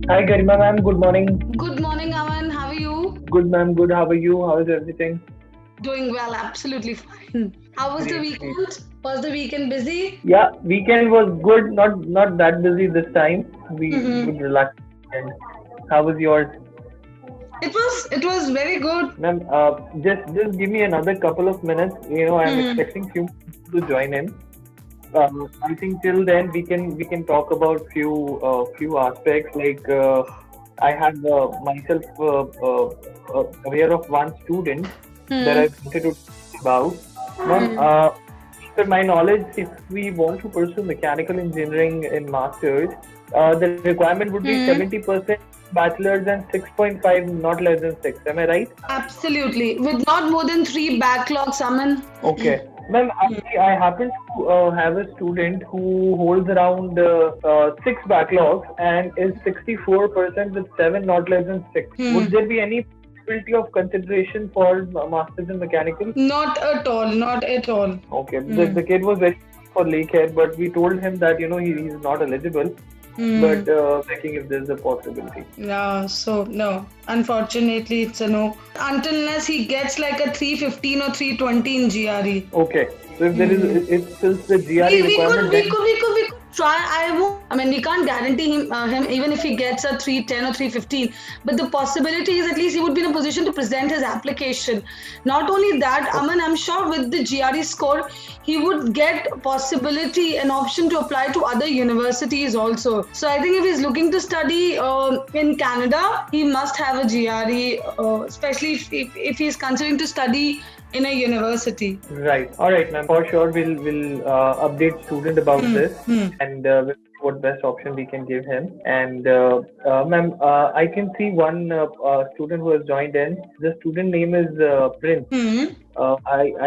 Hi Garima ma'am, good morning. Good morning, Aman. How are you? Good ma'am, good. How are you? How is everything? Doing well, absolutely fine. How was the Great, great. weekend? Was the weekend busy? Yeah, weekend was good. Not that busy this time. We Mm-hmm. good relaxed weekend. How was yours, It was very good. ma'am? Just give me another couple of minutes. I'm Mm-hmm. expecting few people to join in. I think till then we can talk about few aspects like I have myself aware of one student that I Mm-hmm. wanted to talk about. Ma'am, Mm-hmm. to my knowledge, if we want to pursue mechanical engineering in masters, the requirement would be Mm-hmm. 70% bachelor's and 6.5, not less than 6. Am I right? Absolutely. With not more than three backlogs, Aman. Okay. Ma'am, I happen to have a student who holds around six backlogs and is 64% with seven, not less than six. Would Hmm. there be any possibility of consideration for masters in mechanical? Not at all. Not at all. Okay. The Hmm. kid was very for Lakehead, but we told him that he's not eligible. Hmm. But checking if there's a possibility. Yeah, so no. Unfortunately, it's a no. Until unless he gets like a 315 or 320 in GRE. Okay. So if there is, Hmm. if it's the GRE We requirement, could we then could we could we could try. I mean, we can't guarantee him even if he gets a 310 or 315. But the possibility is at least he would be in a position to present his application. Not only that, Aman, I'm sure with the GRE score, he would get possibility an option to apply to other universities also. So I think if he's looking to study in Canada, he must have a GRE, especially if he's considering to study in a university. right. All right, ma'am. For sure, we'll update student about Hmm. this Hmm. and we'll see what best option we can give him. And ma'am, I can see one student who has joined in. The student name is Prince. Hmm.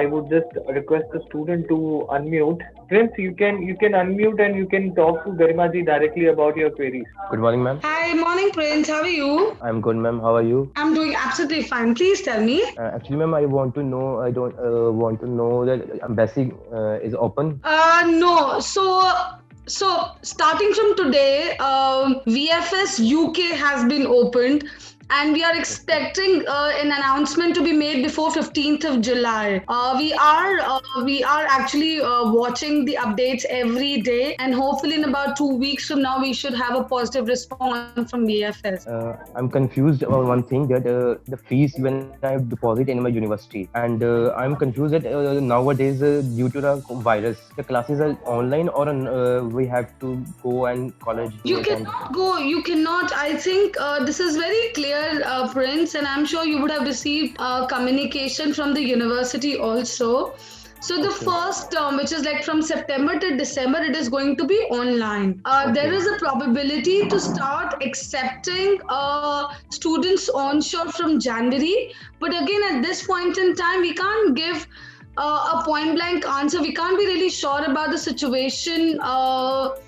I would just request the student to unmute. Prince, you can unmute and you can talk to Garimaji directly about your queries. Good morning, ma'am. Hi, morning, Prince. How are you? I'm good, ma'am. How are you? I'm doing absolutely fine. Please tell me. Actually, ma'am, I want to know. I don't want to know that embassy is open. No. So starting from today, VFS UK has been opened, and we are Okay. expecting an announcement to be made before 15th of July. We are actually watching the updates every day, and hopefully in about 2 weeks from now we should have a positive response from VFS. I'm confused about one thing that the fees when I deposit in my university, and I'm confused that nowadays due to the virus, the classes are online or we have to go and college to You attend. cannot go. You cannot. I think this is very clear, Prince, and I'm sure you would have received communication from the university also. So the Okay. first term, which is like from September to December, it is going to be online. There Okay. is a probability to start accepting students onshore from January, but again, at this point in time, we can't give a point blank answer. We can't be really sure about the situation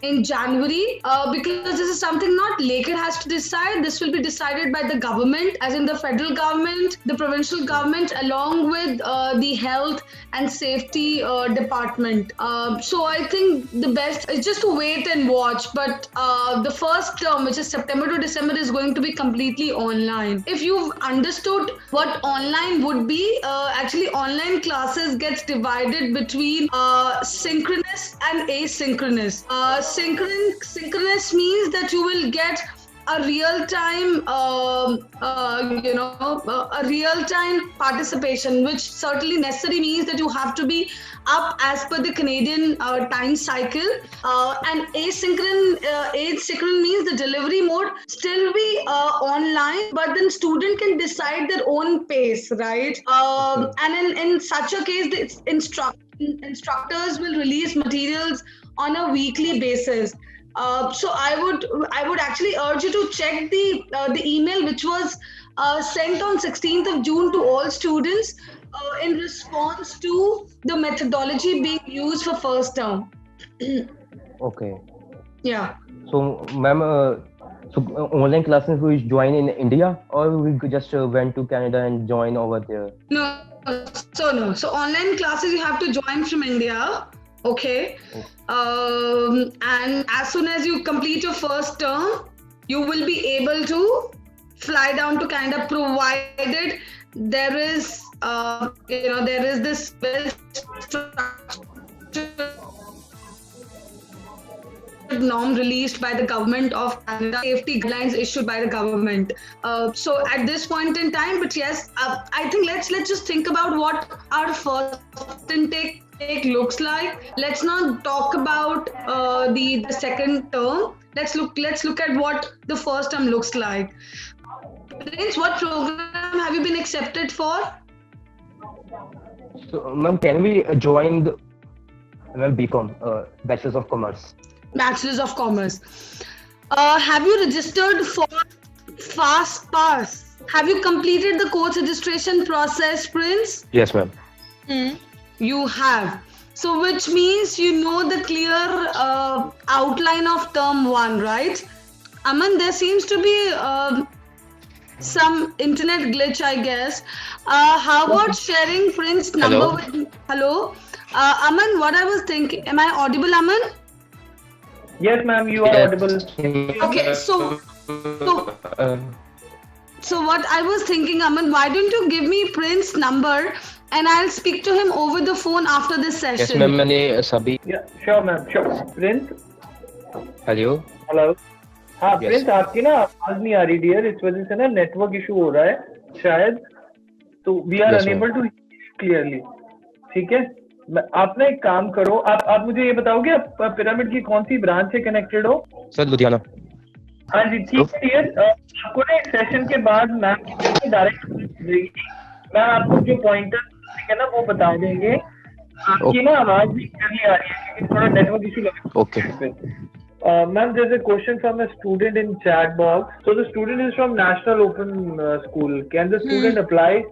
in January because this is something not Lakehead has to decide. This will be decided by the government, as in the federal government, the provincial Okay. government, along with the health and safety department. So I think the best is just to wait and watch. But the first term, which is September to December, is going to be completely online. If you've understood what online would be, actually online classes gets divided between synchronous and asynchronous. Synchronous means that you will get a real time a real time participation, which certainly necessary means that you have to be up as per the Canadian time cycle, and asynchronous means the delivery mode still be online, but then student can decide their own pace, right? Okay. And in such a case, the instructors will release materials on a weekly basis. So I would actually urge you to check the email which was sent on 16th of June to all students in response to the methodology being used for first term. Okay. Yeah. So, ma'am, online classes we join in India or we just went to Canada and join over there? No. So online classes you have to join from India. Okay. Oh, And as soon as you complete your first term, you will be able to fly down to Canada, provided there is there is this norm released by the government of Canada, safety guidelines issued by the government. So at this point in time, but yes, I think let's just think about what our first intake looks like. Let's not talk about the second term. Let's look at what the first term looks like. Prince, what program have you been accepted for? So, ma'am, can we join the BCom, Bachelors of Commerce? Bachelors of Commerce. Have you registered for FastPass? Have you completed the course registration process, Prince? Yes, ma'am. You have. So which means you know the clear outline of term 1, right? Aman, there seems to be some internet glitch, I guess. How about sharing Prince's number Hello? with me? Hello? Aman, what I was thinking, am I audible, Aman? Yes, ma'am, you are audible. Okay, so what I was thinking, Aman, why don't you give me Prince's number and I'll speak to him over the phone after this session. Yes, ma'am, मैंने सभी. Yeah, sure, ma'am, sure. Prince? Hello? Hello? हाँ, Yes. Prince आपकी ना आवाज नहीं आ रही dear, इस वजह से ना नेटवर्क इशू हो रहा है शायद, तो we are Yes, unable to clearly. ठीक है, आप ना एक काम करो, आप मुझे ये बताओगे आप पिरामिड की कौन सी ब्रांच से कनेक्टेड हो? सर लुधियाना. हाँ जी, ठीक है डियर. आपको ना एक सेशन के बाद मैम की डायरेक्ट देगी, मैम आपको जो पॉइंटर है ना वो बता देंगे. आपकी ना आवाज भी क्लियरली आ रही है क्योंकि थोड़ा नेटवर्क इशू लग रहा है. Okay. Ma'am, there's a question from a student in chat box. So the student is from National Open School. Can the student apply?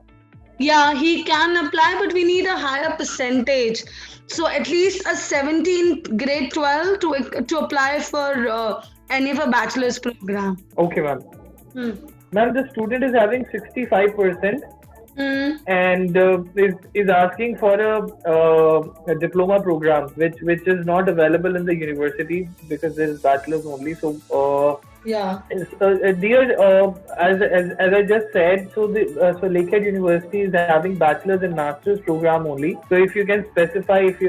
Yeah, he can apply, but we need a higher percentage. So at least a 17 grade 12 to apply for any of a bachelor's program. Okay, ma'am. Ma'am, the student is having 65% and is asking for a diploma program, which is not available in the university because there is bachelor's only. So Yeah. dear, as I just said, so Lakehead University is having bachelor's and master's program only. So if you can specify, if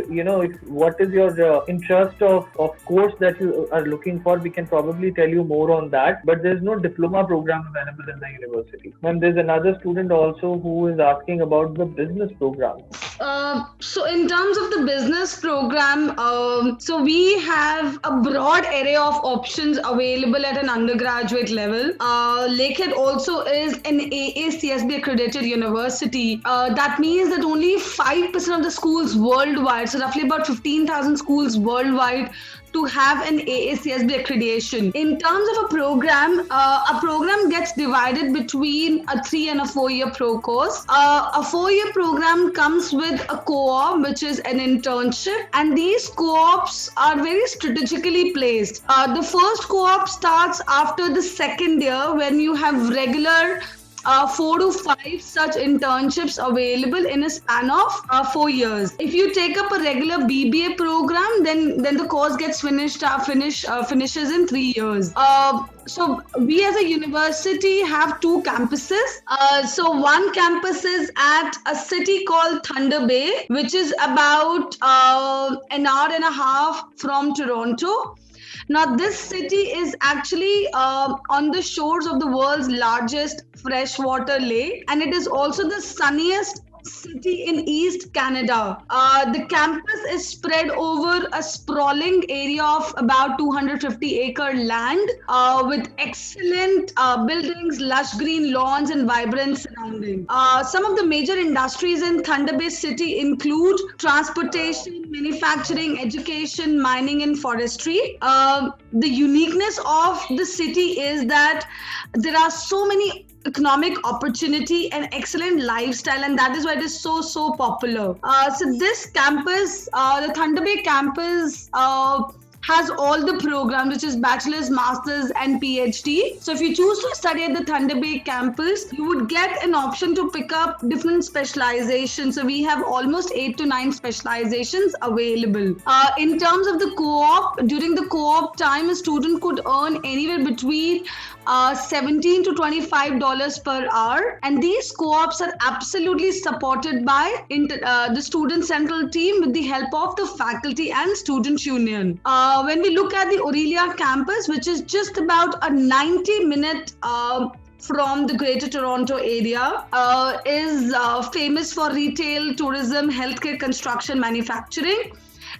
what is your interest of course that you are looking for, we can probably tell you more on that. But there's no diploma program available in the university. And there's another student also who is asking about the business program. So in terms of the business program, so we have a broad array of options available at an undergraduate level. Lakehead also is an AACSB accredited university. That means that only 5% of the schools worldwide, so roughly about 15,000 schools worldwide, to have an AACSB accreditation. In terms of a program gets divided between a 3 and a 4-year pro course. A 4-year program comes with a co-op, which is an internship, and these co-ops are very strategically placed. The first co-op starts after the second year when you have regular 4 to 5 such internships available in a span of 4 years. If you take up a regular BBA program, then the course gets finishes in 3 years. So we as a university have 2 campuses. So one campus is at a city called Thunder Bay, which is about an hour and a half from Toronto. Now, this city is actually on the shores of the world's largest freshwater lake, and it is also the sunniest city in East Canada. The campus is spread over a sprawling area of about 250-acre land with excellent buildings, lush green lawns, and vibrant surroundings. Some of the major industries in Thunder Bay City include transportation, manufacturing, education, mining, and forestry. The uniqueness of the city is that there are so many economic opportunity and excellent lifestyle, and that is why it is so popular. So this campus, the Thunder Bay campus, has all the programs, which is bachelor's, master's, and PhD. So if you choose to study at the Thunder Bay campus, you would get an option to pick up different specializations. So we have almost 8 to 9 specializations available. In terms of the co-op, during the co-op time, a student could earn anywhere between $17 to $25 per hour, and these co-ops are absolutely supported by the student central team with the help of the faculty and student union. When we look at the Aurelia campus, which is just about a 90-minute from the Greater Toronto area, is famous for retail, tourism, healthcare, construction, manufacturing.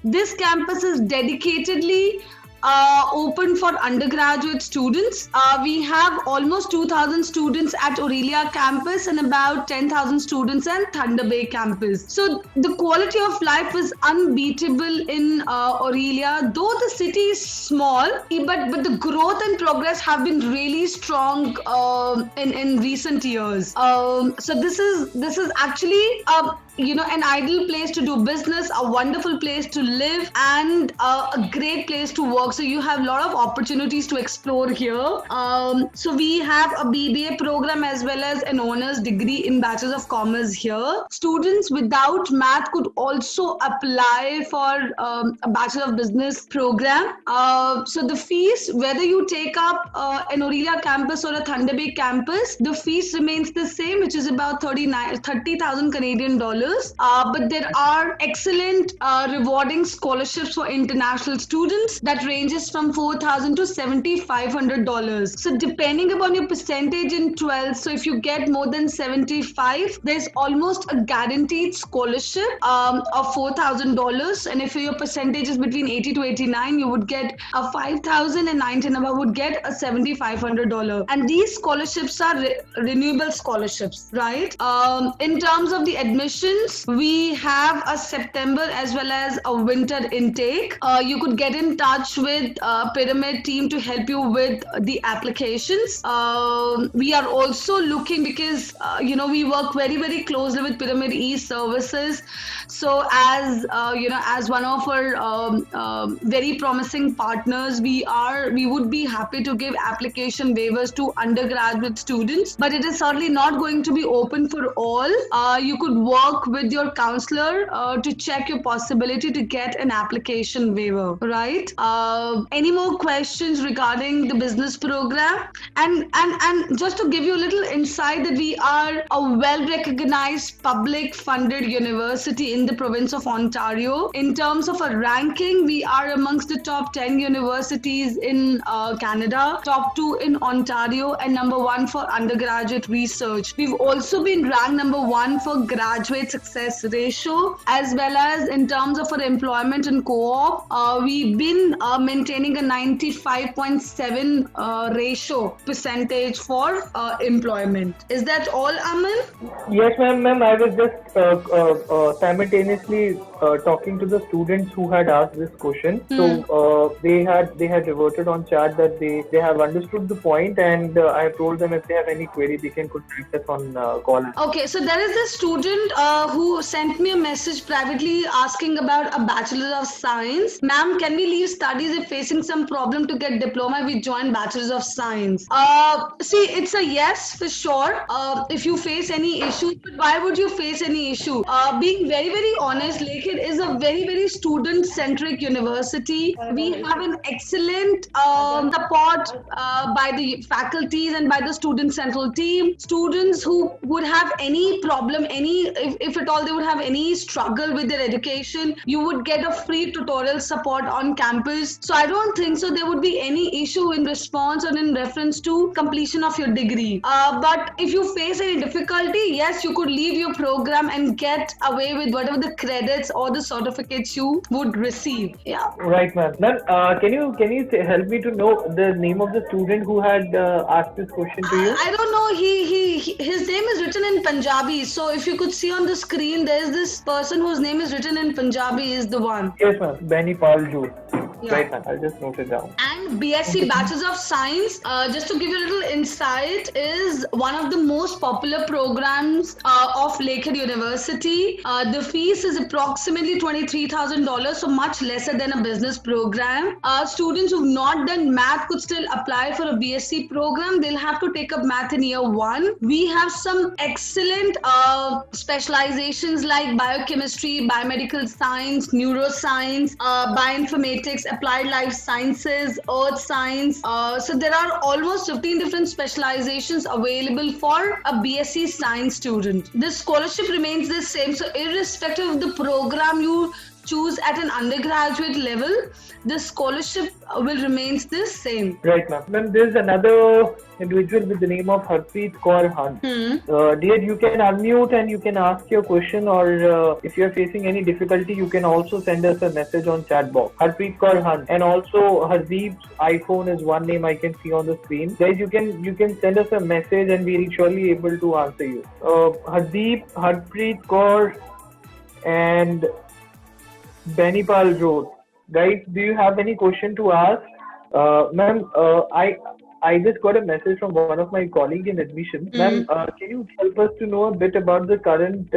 This campus is dedicatedly open for undergraduate students. We have almost 2,000 students at Aurelia campus and about 10,000 students at Thunder Bay campus. So the quality of life is unbeatable in Aurelia, though the city is small, but the growth and progress have been really strong in recent years. So this is actually an ideal place to do business, a wonderful place to live, and a great place to work. So you have a lot of opportunities to explore here. So we have a BBA program as well as an honors degree in Bachelor of Commerce here. Students without math could also apply for a Bachelor of Business program. So the fees, whether you take up an Aurelia campus or a Thunder Bay campus, the fees remains the same, which is about 30,000 Canadian dollars. But there are excellent rewarding scholarships for international students that ranges from $4,000 to $7,500. So depending upon your percentage in 12th, so if you get more than 75, there's almost a guaranteed scholarship of $4,000. And if your percentage is between 80 to 89, you would get a 5,000, and 90 and above would get a $7,500. And these scholarships are renewable scholarships, right? In terms of the admissions, we have a September as well as a winter intake. You could get in touch with Pyramid team to help you with the applications. We are also looking, because we work very, very closely with Pyramid e-services. So as one of our very promising partners, we would be happy to give application waivers to undergraduate students, but it is certainly not going to be open for all. You could work with your counselor to check your possibility to get an application waiver, right? Any more questions regarding the business program? And just to give you a little insight, that we are a well-recognized public funded university in the province of Ontario. In terms of a ranking, we are amongst the top 10 universities in Canada, top 2 in Ontario, and number 1 for undergraduate research. We've also been ranked number 1 for graduate success ratio, as well as in terms of our employment and co-op. We've been maintaining a 95.7 ratio percentage for employment. Is that all, Aman? Yes, ma'am. I was just simultaneously talking to the students who had asked this question. So they had reverted on chat that they have understood the point, and I have told them if they have any query, they can contact us on call. Okay, so there is a student who sent me a message privately asking about a Bachelor of Science. Ma'am, can we leave studies if facing some problem to get diploma? We join Bachelors of Science. See, it's a yes for sure. If you face any issues, but why would you face any issue? Being very, very honest, Lakehead is a very, very student-centric university. We have an excellent support by the faculties and by the student central team. Students who would have any problem, if at all they would have any struggle with their education, you would get a free tutorial support on campus. So I don't think so there would be any issue in response or in reference to completion of your degree. But if you face any difficulty, yes, you could leave your program and get away with whatever the credits or the certificates you would receive. Yeah. Right, ma'am. Ma'am, can you help me to know the name of the student who had asked this question to you? I don't know. His name is written in Punjabi. So if you could see on the screen, there is this person whose name is written in Punjabi is the one. Yes, ma'am. Benny Paul Jude. Yeah. Right, ma'am. I'll just note it down. And BSc Bachelors of Science, just to give you a little insight, is one of the most popular programs of Lakehead University. The fees is approximately $23,000, so much lesser than a business program. Students who've not done math could still apply for a BSc program. They'll have to take up math in year 1. We have some excellent specializations like biochemistry, biomedical science, neuroscience, bioinformatics, applied life sciences, earth science. So there are almost 15 different specializations available for a BSc science student. The scholarship remains the same. So irrespective of the program you choose at an undergraduate level, the scholarship will remain the same. Right, ma'am. Ma'am, there's another individual with the name of Harpreet Kaur Hunt. Dear, you can unmute and you can ask your question, or if you're facing any difficulty, you can also send us a message on chat box. Harpreet Kaur Hunt. And also Hardeep's iPhone is one name I can see on the screen. Guys, you can send us a message and we'll surely able to answer you. Hardeep, Harpreet Kaur and Benipal Road. Guys, do you have any question to ask? Ma'am, I just got a message from one of my colleagues in admission. Ma'am, can you help us to know a bit about the current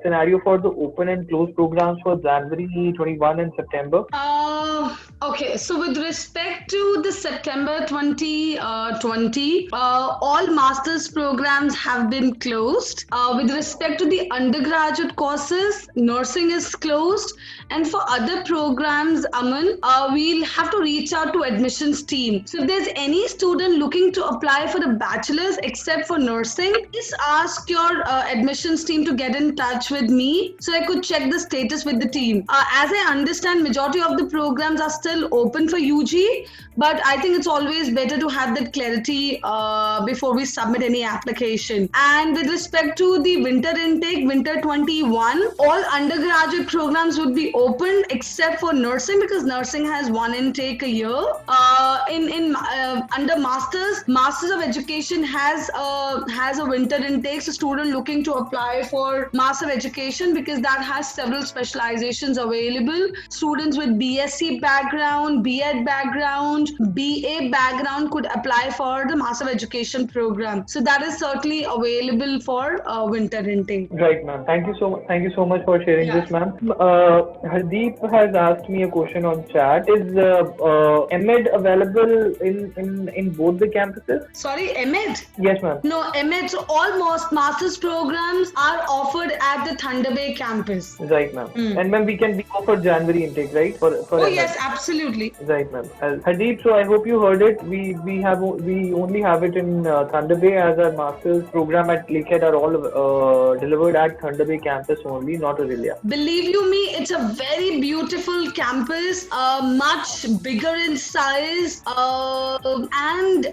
scenario for the open and closed programs for January 21 and September? Okay, so with respect to the September 2020, all master's programs have been closed. With respect to the undergraduate courses, nursing is closed. And for other programs, Aman, we'll have to reach out to admissions team. So if there's any student looking to apply for the bachelor's except for nursing, please ask your admissions team to get in touch with me so I could check the status with the team. As I understand, majority of the programs are still open for UG, but I think it's always better to have that clarity before we submit any application. And with respect to the winter intake, winter 21, all undergraduate programs would be open except for nursing, because nursing has one intake a year. Under masters of education has a winter intake. So student looking to apply for master of education, because that has several specializations available. Students with BSc background, B.Ed background, BA background could apply for the master of education program. So that is certainly available for winter intake. Right, ma'am. Thank you so much. Thank you so much for sharing this, ma'am. Hardeep has asked me a question on chat. Is MEd available in both the campuses? Sorry, MEd? Yes, ma'am. No, MEd. So almost master's programs are offered at the Thunder Bay campus. Right, ma'am. And ma'am, we can go for January intake, right? For MEd. Yes, absolutely. Right, ma'am. Hardeep, so I hope you heard it. We only have it in Thunder Bay, as our master's program at Lakehead are all delivered at Thunder Bay campus only, not Aurelia. Believe you me, it's a very beautiful campus, much bigger in size, and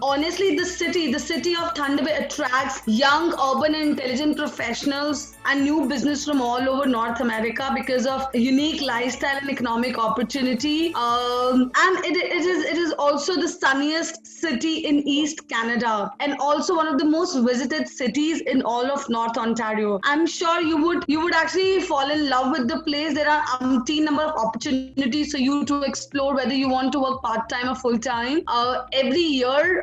honestly, the city of Thunder Bay attracts young, urban, and intelligent professionals and new business from all over North America because of unique lifestyle and economic opportunity. And it is also the sunniest city in East Canada, and also one of the most visited cities in all of North Ontario. I'm sure you would actually fall in love with the place. There are umpteen number of opportunities for you to explore whether you want to work part-time or full-time. Every year,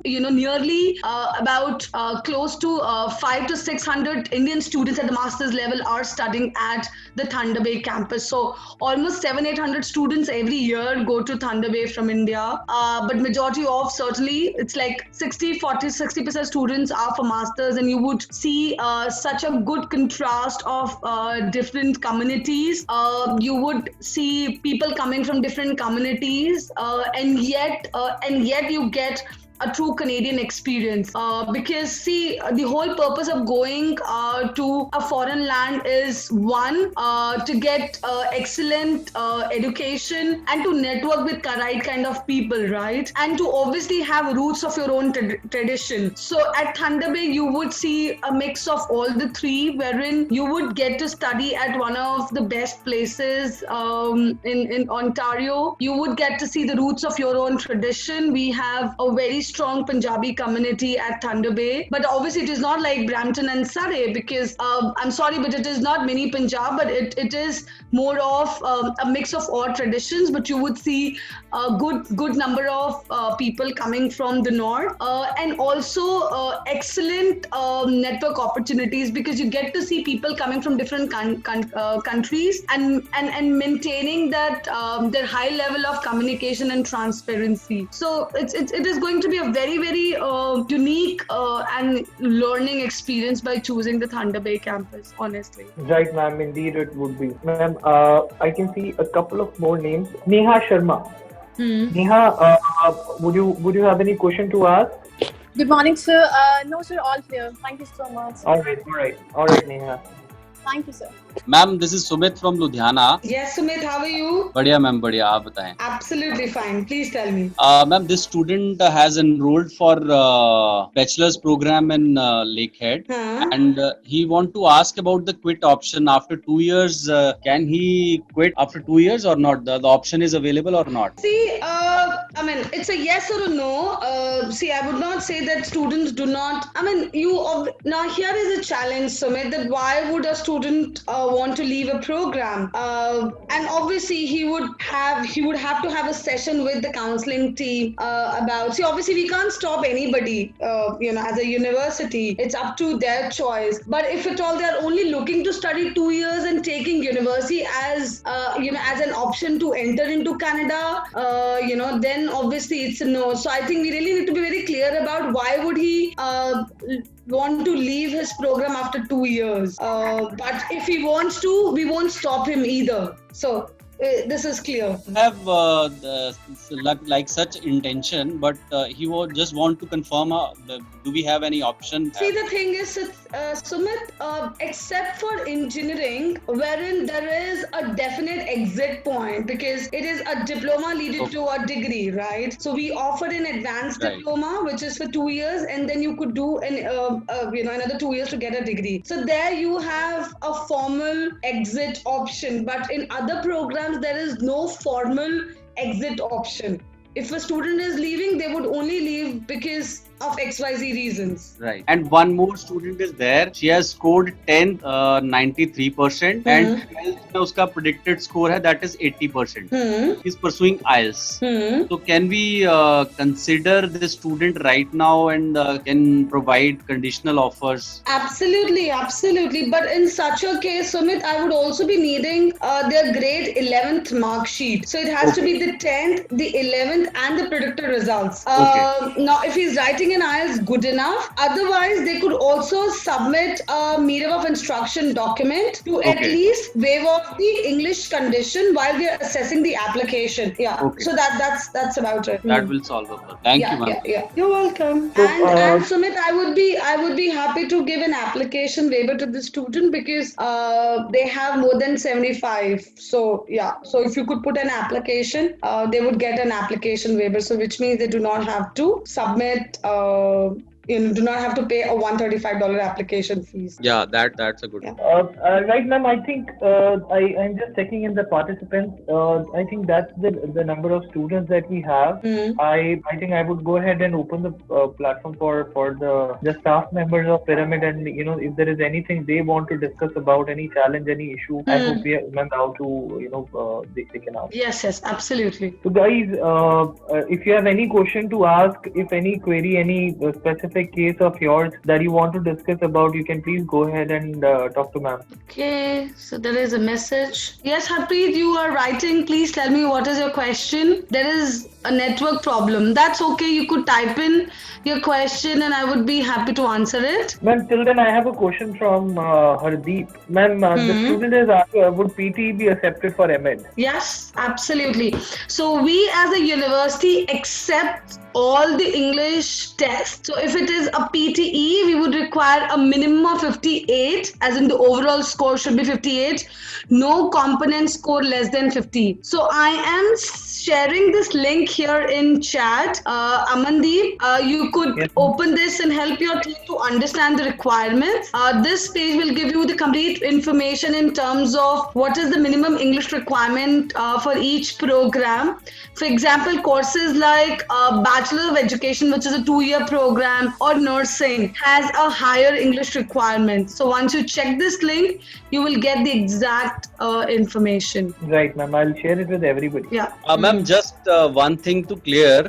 nearly about close to 500 to 600 Indian students at the master's level are studying at the Thunder Bay campus. So almost 700-800 students every year go to Thunder Bay from India. But majority of, certainly, it's like 60% students are for masters, and you would see such a good contrast of different communities. You would see people coming from different communities, and yet you get a true Canadian experience, because see, the whole purpose of going to a foreign land is one, to get excellent education and to network with right kind of people, right? And to obviously have roots of your own tradition. So at Thunder Bay, you would see a mix of all the three, wherein you would get to study at one of the best places in Ontario. You would get to see the roots of your own tradition. We have a very strong Punjabi community at Thunder Bay, but obviously it is not like Brampton and Surrey, because I'm sorry, but it is not mini Punjab, but it is more of a mix of all traditions. But you would see a good number of people coming from the north, and also excellent network opportunities, because you get to see people coming from different countries, and maintaining that their high level of communication and transparency. So it is going to be a very unique and learning experience by choosing the Thunder Bay campus, honestly. Right, ma'am. Indeed, it would be. Ma'am, I can see a couple of more names. Neha Sharma. Neha, would you have any question to ask? Good morning, sir. No, sir, all clear. Thank you so much. All right, Neha. Thank you, sir. Ma'am this is Sumit from Ludhiana. Yes, Sumit, how are you? बढ़िया ma'am, बढ़िया. आप बताएं. Absolutely fine. Please tell me. Ma'am, this student has enrolled for bachelor's program in Lakehead, and he want to ask about the quit option after 2 years. Can he quit after 2 years or not? The option is available or not? See, I mean, it's a yes or a no. See, I would not say that students do not. I mean, now here is a challenge, Sumit, that why would a student want to leave a program? And obviously, he would have to have a session with the counseling team about. See, obviously, we can't stop anybody. As a university, it's up to their choice. But if at all they are only looking to study 2 years and taking university as as an option to enter into Canada, then obviously it's a no. So I think we really need to be very clear about why would he want to leave his program after 2 years. But if he wants to, we won't stop him either. So this is clear. Have like such intention, but he would just want to confirm. Do we have any option? See, the thing is, Sumit, except for engineering, wherein there is a definite exit point, because it is a diploma leading to a degree, right? So we offer an advanced diploma, which is for 2 years, and then you could do another 2 years to get a degree. So there you have a formal exit option, but in other programs there is no formal exit option. If a student is leaving, they would only leave because of XYZ reasons. Right. And one more student is there. She has scored 10, 93%, and 12 उसका predicted score है, that is 80%. He's pursuing IELTS. So can we consider this student right now and can provide conditional offers? Absolutely. But in such a case, Sumit, I would also be needing their grade 11th mark sheet. So it has to be the 10th, the 11th, and the predicted results. Now, if he's writing an IELTS good enough, otherwise they could also submit a medium of instruction document to at least waive off the English condition while we are assessing the application. So that's about it. That will solve the problem. Thank you, ma'am. You're welcome. So, and Sumit, I would be happy to give an application waiver to the student, because they have more than 75. So if you could put an application, they would get an application waiver. So which means they do not have to submit. Do not have to pay a $135 application fees. Yeah, that's a good one. Right, ma'am. I think I'm just checking in the participants. I think that's the number of students that we have. I think I would go ahead and open the platform for the staff members of Pyramid, and if there is anything they want to discuss about, any challenge, any issue, I hope we are now to they can ask. Yes, absolutely. So guys, if you have any question to ask, if any query, any specific case of yours that you want to discuss about, you can please go ahead and talk to ma'am. Okay, so there is a message. Yes, Harpreet, you are writing. Please tell me what is your question. There is a network problem. That's okay. You could type in your question and I would be happy to answer it. Ma'am, till then I have a question from Hardeep. Ma'am, the student is asking, would PTE be accepted for MEd? Yes, absolutely. So we as a university accept all the English tests. So if it is a PTE, we would require a minimum of 58, as in the overall score should be 58. No component score less than 50. So I am sharing this link here in chat. Amandeep, you could Yes. open this and help your team to understand the requirements. This page will give you the complete information in terms of what is the minimum English requirement for each program. For example, courses like Bachelor of Education, which is a 2-year program, or nursing has a higher English requirement. So once you check this link, you will get the exact information. Right, ma'am. I'll share it with everybody. Yeah. Ma'am just one thing to clear,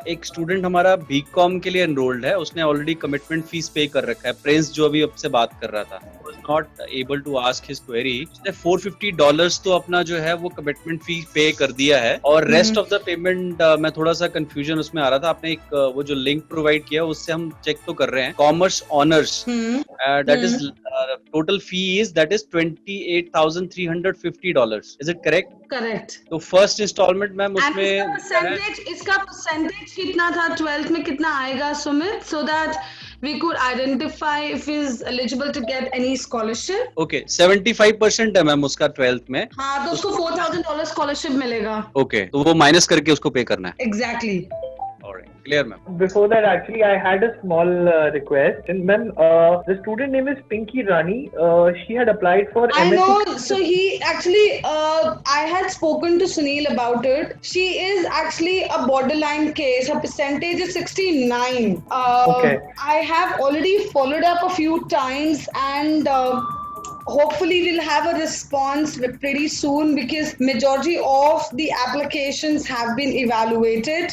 एक student हमारा BCom के लिए enrolled है, उसने already commitment fees पे कर रखा है. प्रिंस जो अभी आपसे बात कर रहा था was not able to ask his query. उसने $450 तो अपना जो है वो कमिटमेंट फी पे कर दिया है, और रेस्ट ऑफ द पेमेंट मैं थोड़ा सा कंफ्यूजन उसमें आ रहा था. आपने एक वो जो लिंक प्रोवाइड किया उससे हम चेक तो कर रहे हैं. Commerce honours, that is total fee is that is $28,350. Is it correct? Correct. तो फर्स्ट इंस्टॉलमेंट मैम And उसमें इसका percentage कितना था 12th में, कितना आएगा Sumit, so that we could identify if he is eligible to get any scholarship. Okay 75% है ma'am उसका 12th में. हाँ, तो उसको $4,000 स्कॉलरशिप मिलेगा. ओके तो वो माइनस करके उसको पे करना है. Exactly. Alright, clear ma'am. Before that, actually, I had a small request. And ma'am, the student name is Pinky Rani. She had applied for I MSc. know. So he actually, I had spoken to Sunil about it. She is actually a borderline case. Her percentage is 69. Okay. I have already followed up a few times, and hopefully we'll have a response pretty soon, because majority of the applications have been evaluated,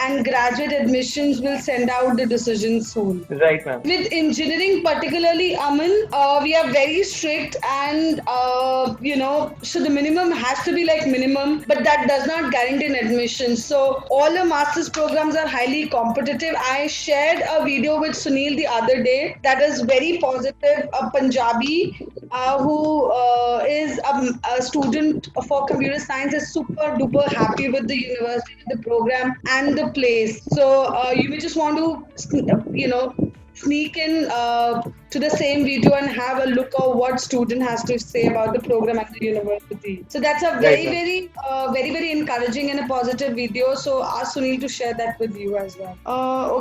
and graduate admissions will send out the decision soon. Right, ma'am. With engineering particularly, Aman, we are very strict, and so the minimum has to be like minimum, but that does not guarantee an admission. So all the master's programs are highly competitive. I shared a video with Sunil the other day that is very positive. A Punjabi who is a student for computer science is super duper happy with the university, with the program and the place. So you may just want to sneak in to the same video and have a look at what student has to say about the program at the university. So that's a very encouraging and a positive video. So ask Sunil to share that with you as well.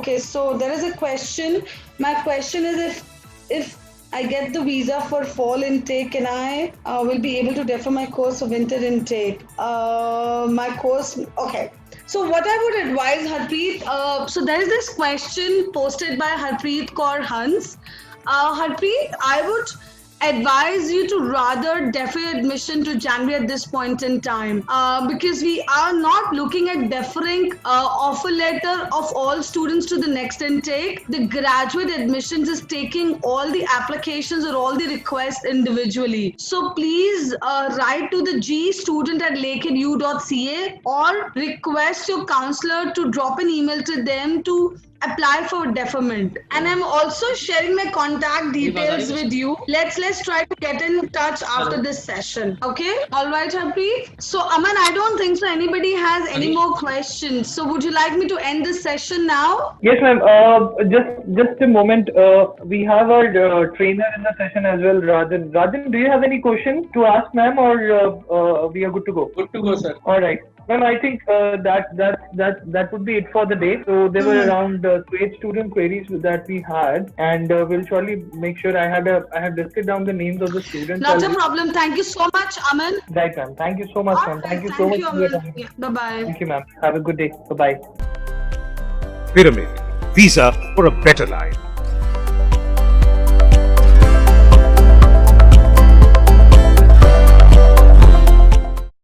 Okay, so there is a question. My question is, if I get the visa for fall intake, can I will be able to defer my course for winter intake? My course, okay. So what I would advise, Harpreet, so there is this question posted by Harpreet Kaur Hans. Harpreet, I would advise you to rather defer admission to January at this point in time, because we are not looking at deferring offer letter of all students to the next intake. The graduate admissions is taking all the applications or all the requests individually. So please write to the gstudent@lakeheadu.ca or request your counselor to drop an email to them to apply for deferment. And I'm also sharing my contact details with you. Let's try to get in touch after this session. Okay? All right, Harpreet. So Aman, I don't think so anybody has any more questions. So would you like me to end this session now? Yes, ma'am. Just a moment. We have our trainer in the session as well, Rajan. Rajan, do you have any questions to ask, ma'am, or we are good to go? Good to go, sir. All right. Ma'am, I think that would be it for the day. So there were around 8 student queries that we had, and we'll surely make sure I have listed down the names of the students. Not a problem. Thank you so much, Aman. Right, ma'am. Thank you so much, ma'am. Thank you so much for your Aman. time. Yeah, bye-bye. Thank you, ma'am. Have a good day. Bye-bye. Pyramid. Visa for a better life.